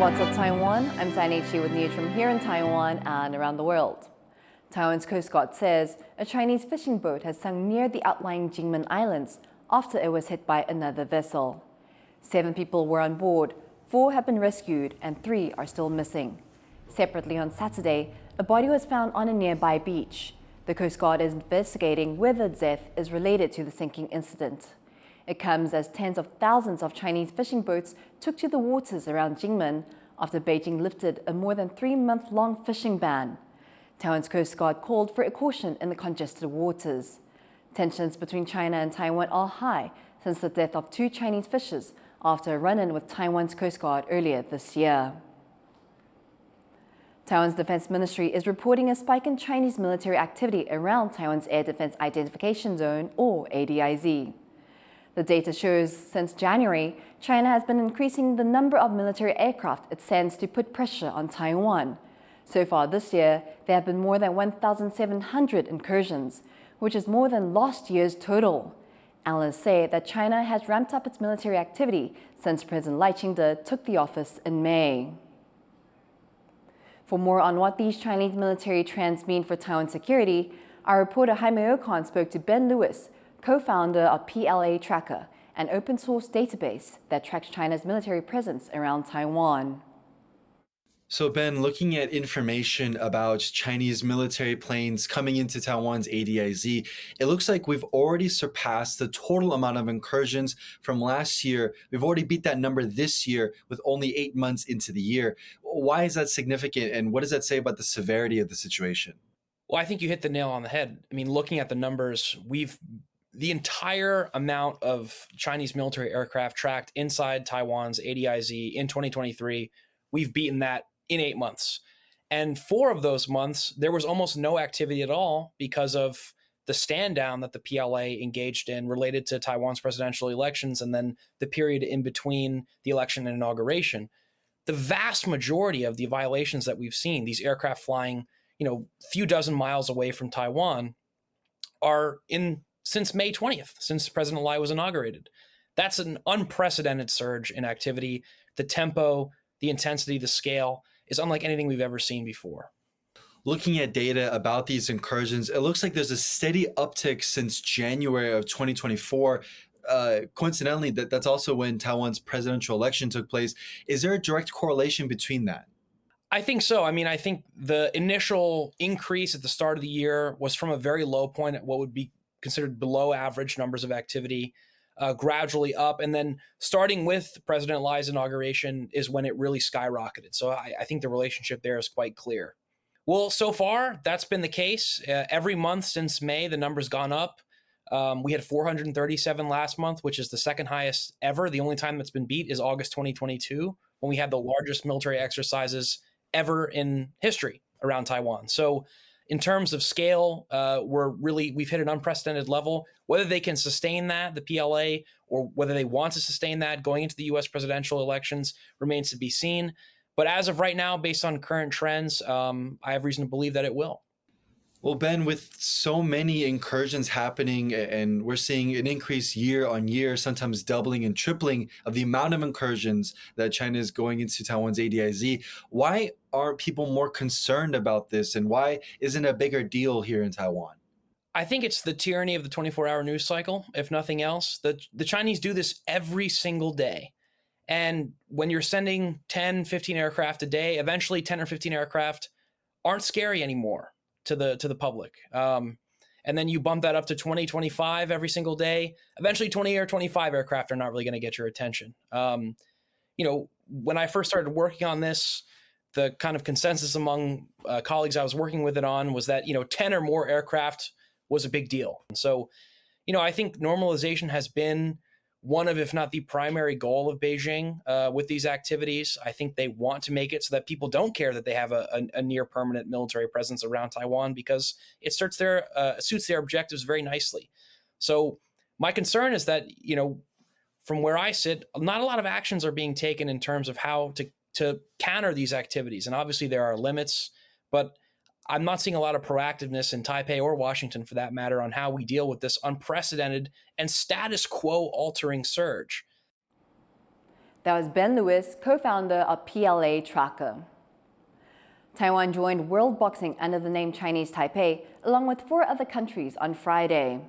What's up, Taiwan? I'm Zainichi with news from here in Taiwan and around the world. Taiwan's Coast Guard says a Chinese fishing boat has sunk near the outlying Kinmen Islands after it was hit by another vessel. 7 people were on board, 4 have been rescued and 3 are still missing. Separately on Saturday, a body was found on a nearby beach. The Coast Guard is investigating whether the death is related to the sinking incident. It comes as tens of thousands of Chinese fishing boats took to the waters around Jinping after Beijing lifted a more than 3-month-long fishing ban. Taiwan's Coast Guard called for a caution in the congested waters. Tensions between China and Taiwan are high since the death of 2 Chinese fishers after a run-in with Taiwan's Coast Guard earlier this year. Taiwan's Defense Ministry is reporting a spike in Chinese military activity around Taiwan's Air Defense Identification Zone, or ADIZ. The data shows since January, China has been increasing the number of military aircraft it sends to put pressure on Taiwan. So far this year, there have been more than 1,700 incursions, which is more than last year's total. Analysts say that China has ramped up its military activity since President Taicung took the office in May. For more on what these Chinese military trends mean for Taiwan security, our reporter Jaime Ocon spoke to Ben Lewis, co-founder of PLA Tracker, an open-source database that tracks China's military presence around Taiwan. So Ben, looking at information about Chinese military planes coming into Taiwan's ADIZ, it looks like we've already surpassed the total amount of incursions from last year. We've already beat that number this year with only 8 months into the year. Why is that significant, and what does that say about the severity of the situation? Well, I think you hit the nail on the head. I mean, looking at the numbers, the entire amount of Chinese military aircraft tracked inside Taiwan's ADIZ in 2023, we've beaten that in 8 months. And 4 of those months, there was almost no activity at all because of the stand down that the PLA engaged in related to Taiwan's presidential elections and then the period in between the election and inauguration. The vast majority of the violations that we've seen, these aircraft flying, few dozen miles away from Taiwan, are since May 20th, since President Lai was inaugurated. That's an unprecedented surge in activity. The tempo, the intensity, the scale is unlike anything we've ever seen before. Looking at data about these incursions, it looks like there's a steady uptick since January of 2024. Coincidentally, that's also when Taiwan's presidential election took place. Is there a direct correlation between that? I think so. I mean, I think the initial increase at the start of the year was from a very low point at what would be considered below average numbers of activity, gradually up. And then starting with President Lai's inauguration is when it really skyrocketed. So I think the relationship there is quite clear. Well, so far, that's been the case. Every month since May, the number's gone up. We had 437 last month, which is the second highest ever. The only time that's been beat is August 2022, when we had the largest military exercises ever in history around Taiwan. So in terms of scale, we've hit an unprecedented level. Whether they can sustain that, the PLA, or whether they want to sustain that going into the U.S. presidential elections remains to be seen. But as of right now, based on current trends, I have reason to believe that it will. Well, Ben, with so many incursions happening and we're seeing an increase year on year, sometimes doubling and tripling of the amount of incursions that China is going into Taiwan's ADIZ, why aren't people more concerned about this, and why isn't it a bigger deal here in Taiwan? I think it's the tyranny of the 24-hour news cycle, if nothing else. The Chinese do this every single day. And when you're sending 10, 15 aircraft a day, eventually 10 or 15 aircraft aren't scary anymore to the public. And then you bump that up to 20, 25 every single day. Eventually 20 or 25 aircraft are not really going to get your attention. When I first started working on this, the kind of consensus among colleagues I was working with it on was that, 10 or more aircraft was a big deal. And so, I think normalization has been one of, if not the primary goal of Beijing with these activities. I think they want to make it so that people don't care that they have a near permanent military presence around Taiwan, because it suits their objectives very nicely. So my concern is that, from where I sit, not a lot of actions are being taken in terms of how to counter these activities. And obviously there are limits, but I'm not seeing a lot of proactiveness in Taipei or Washington, for that matter, on how we deal with this unprecedented and status quo altering surge. That was Ben Lewis, co-founder of PLA Tracker. Taiwan joined World Boxing under the name Chinese Taipei, along with 4 other countries on Friday.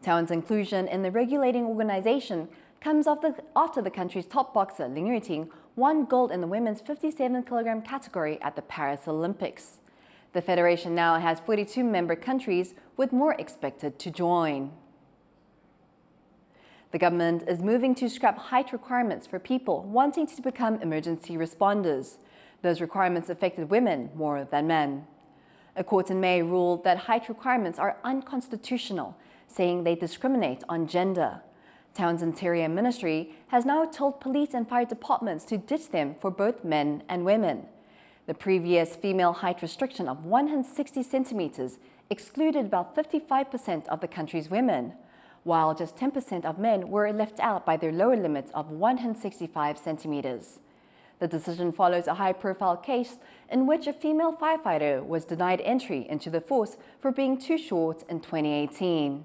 Taiwan's inclusion in the regulating organization comes after the country's top boxer, Lin Yuting, won gold in the women's 57-kilogram category at the Paris Olympics. The federation now has 42 member countries, with more expected to join. The government is moving to scrap height requirements for people wanting to become emergency responders. Those requirements affected women more than men. A court in May ruled that height requirements are unconstitutional, saying they discriminate on gender. Taiwan's Interior Ministry has now told police and fire departments to ditch them for both men and women. The previous female height restriction of 160 centimeters excluded about 55% of the country's women, while just 10% of men were left out by their lower limits of 165 centimeters. The decision follows a high-profile case in which a female firefighter was denied entry into the force for being too short in 2018.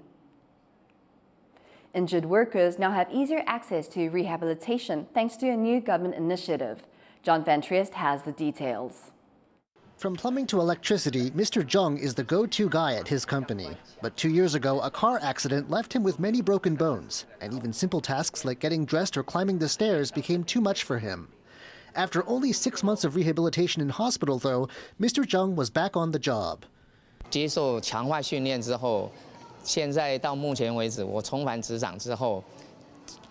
Injured workers now have easier access to rehabilitation thanks to a new government initiative. John Van Triest has the details. From plumbing to electricity, Mr. Zheng is the go-to guy at his company. But 2 years ago, a car accident left him with many broken bones, and even simple tasks like getting dressed or climbing the stairs became too much for him. After only 6 months of rehabilitation in hospital, though, Mr. Zheng was back on the job. 接受强化训练之后，现在到目前为止，我重返职场之后，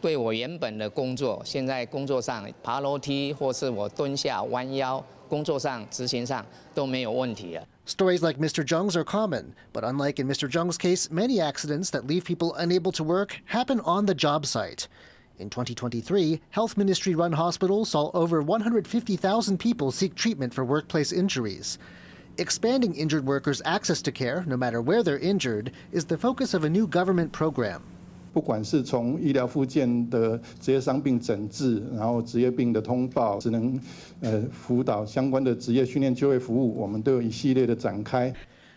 对我原本的工作，现在工作上爬楼梯或是我蹲下弯腰，工作上执行上都没有问题了。 Stories like Mr. Zheng's are common, but unlike in Mr. Zheng's case, many accidents that leave people unable to work happen on the job site. In 2023, Health Ministry-run hospitals saw over 150,000 people seek treatment for workplace injuries. Expanding injured workers' access to care, no matter where they're injured, is the focus of a new government program. 不管是从医疗复健的职业伤病诊治，然后职业病的通报，职能辅导相关的职业训练就业服务，我们都有一系列的展开。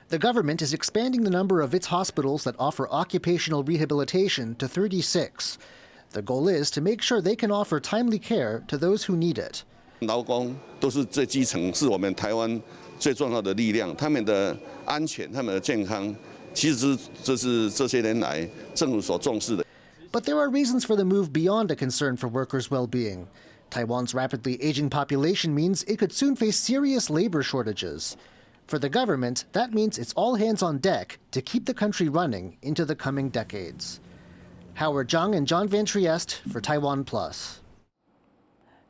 The government is expanding the number of its hospitals that offer occupational rehabilitation to 36. The goal is to make sure they can offer timely care to those who need it. 劳工都是最基层，是我们台湾最重要的力量。他们的安全、他们的健康，其实这是这些年来政府所重视的。 But there are reasons for the move beyond a concern for workers' well-being. Taiwan's rapidly aging population means it could soon face serious labor shortages. For the government, that means it's all hands on deck to keep the country running into the coming decades. Howard Zhang and John Van Triest for TaiwanPlus.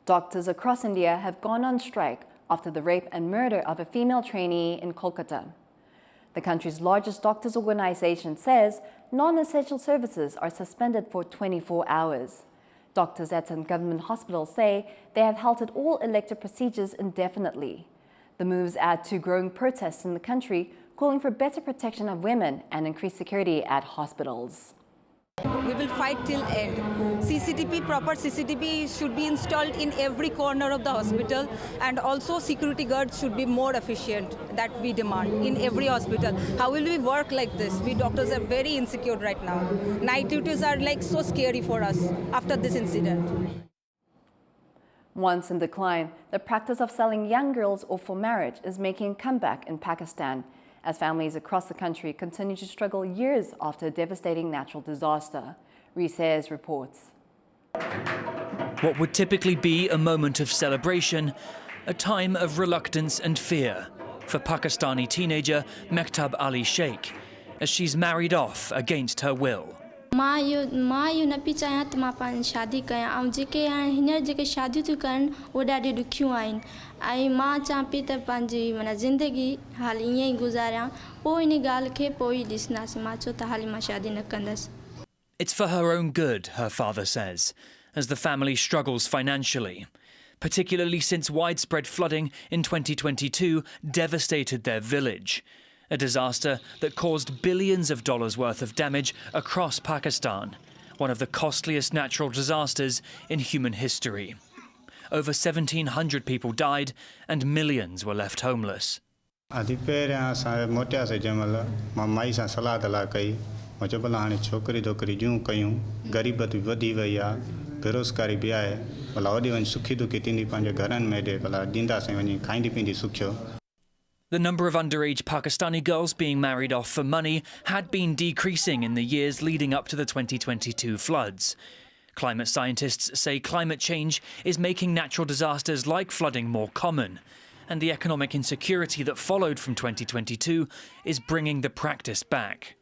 Doctors across India have gone on strike after the rape and murder of a female trainee in Kolkata. The country's largest doctors' organization says non-essential services are suspended for 24 hours. Doctors at some government hospitals say they have halted all elective procedures indefinitely. The moves add to growing protests in the country, calling for better protection of women and increased security at hospitals. We will fight till end. Proper CCTV should be installed in every corner of the hospital, and also security guards should be more efficient, that we demand in every hospital. How will we work like this? We doctors are very insecure right now. Night duties are like so scary for us after this incident. Once in decline, the practice of selling young girls off for marriage is making a comeback in Pakistan, as families across the country continue to struggle years after a devastating natural disaster. Rees reports. What would typically be a moment of celebration, a time of reluctance and fear for Pakistani teenager Mektab Ali Sheikh, as she's married off against her will. शादी कया ऐं जेके हाणे हींअर जेके शादियूं थियूं कनि उहे ॾाढी ॾुखियूं आहिनि ऐं मां चां पई त पंहिंजी माना ज़िंदगी हाली ईअं ई गुज़ारियां पोइ इन ॻाल्हि खे पोइ ई ॾिसंदासीं मां चयो त हाली मां शादी न कंदसि. It's for her own good, her father says, as the family struggles financially, particularly since widespread flooding in 2022 devastated their village. A disaster that caused billions of dollars worth of damage across Pakistan, one of the costliest natural disasters in human history. Over 1,700 people died and millions were left homeless. The number of underage Pakistani girls being married off for money had been decreasing in the years leading up to the 2022 floods. Climate scientists say climate change is making natural disasters like flooding more common, and the economic insecurity that followed from 2022 is bringing the practice back.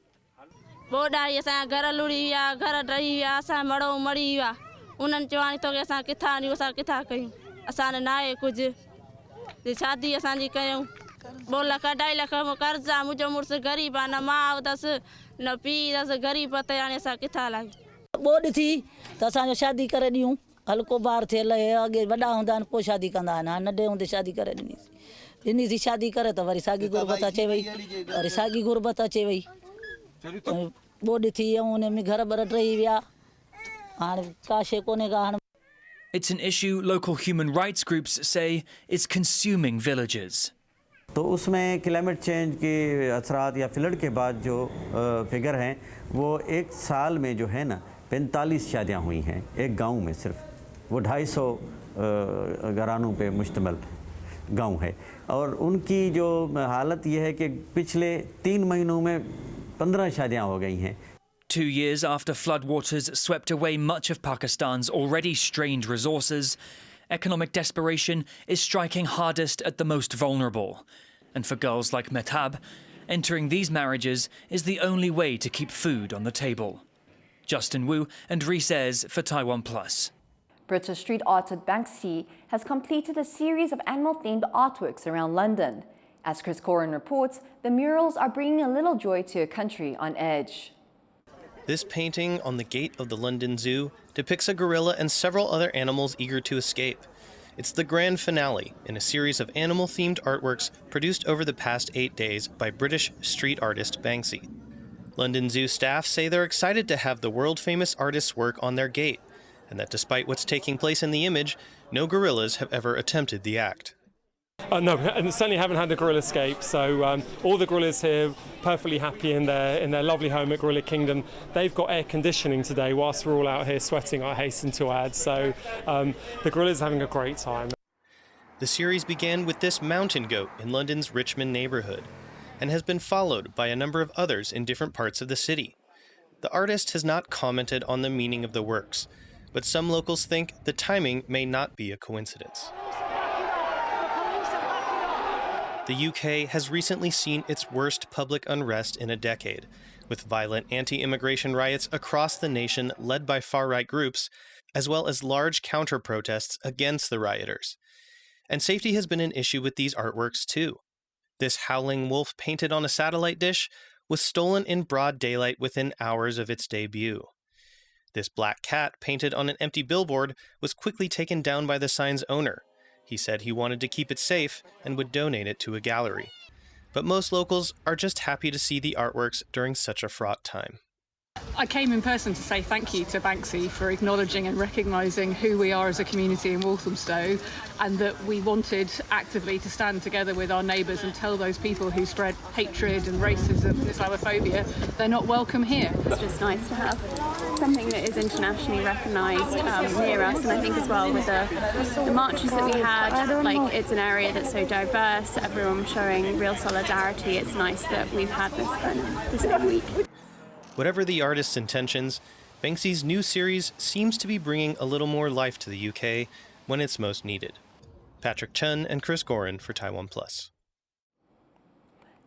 हल्को बार थे अगे वॾा हूंदा आहिनि पोइ शादी कंदा आहिनि हाणे नंढे हूंदे शादी करे ॾिनी थी शादी करे त वरी साॻी गुरबत अचे वई वरी साॻी गुरबत अचे वई ॿोॾि थी ऐं उन में घर ॿर टही विया हाणे का शइ कोन्हे का हाणे. It's an issue local human rights groups say is consuming villages. तो उसमें क्लाइमेट चेंज के असरात या फ्लड के बाद जो फिगर हैं वो एक साल में जो है ना 45 शादियाँ हुई हैं एक गांव में सिर्फ. वो 250 घरानों पे मुश्तमिल गांव है और उनकी जो हालत ये है कि पिछले 3 महीनों में 15 शादियां हो गई हैं. 2 years after floodwaters swept away much of Pakistan's already strained resources, economic desperation is striking hardest at the most vulnerable. And for girls like Mehtab, entering these marriages is the only way to keep food on the table. Justin Wu and Rees for TaiwanPlus. British street artist Banksy has completed a series of animal-themed artworks around London. As Chris Corin reports, the murals are bringing a little joy to a country on edge. This painting on the gate of the London Zoo depicts a gorilla and several other animals eager to escape. It's the grand finale in a series of animal-themed artworks produced over the past 8 days by British street artist Banksy. London Zoo staff say they're excited to have the world-famous artist's work on their gate, and that despite what's taking place in the image, no gorillas have ever attempted the act. No, and certainly haven't had the gorilla escape. So all the gorillas here, perfectly happy in their lovely home at Gorilla Kingdom. They've got air conditioning today, whilst we're all out here sweating, I hasten to add. So the gorillas are having a great time. The series began with this mountain goat in London's Richmond neighborhood, and has been followed by a number of others in different parts of the city. The artist has not commented on the meaning of the works, but some locals think the timing may not be a coincidence. The UK has recently seen its worst public unrest in a decade, with violent anti-immigration riots across the nation led by far-right groups, as well as large counter-protests against the rioters. And safety has been an issue with these artworks too. This howling wolf painted on a satellite dish was stolen in broad daylight within hours of its debut. This black cat painted on an empty billboard was quickly taken down by the sign's owner. He said he wanted to keep it safe and would donate it to a gallery. But most locals are just happy to see the artworks during such a fraught time. I came in person to say thank you to Banksy for acknowledging and recognising who we are as a community in Walthamstow, and that we wanted actively to stand together with our neighbours and tell those people who spread hatred and racism and Islamophobia they're not welcome here. It's just nice to have something that is internationally recognised near us, and I think as well with the marches that we had, like it's an area that's so diverse, everyone showing real solidarity. It's nice that we've had this every week. Whatever the artist's intentions, Banksy's new series seems to be bringing a little more life to the UK when it's most needed. Patrick Chen and Chris Gorin for TaiwanPlus.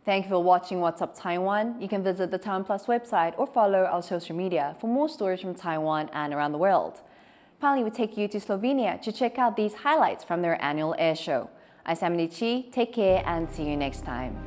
Thank you for watching What's Up Taiwan. You can visit the TaiwanPlus website or follow our social media for more stories from Taiwan and around the world. Finally, we take you to Slovenia to check out these highlights from their annual air show. I'm Samini Chi. Take care and see you next time.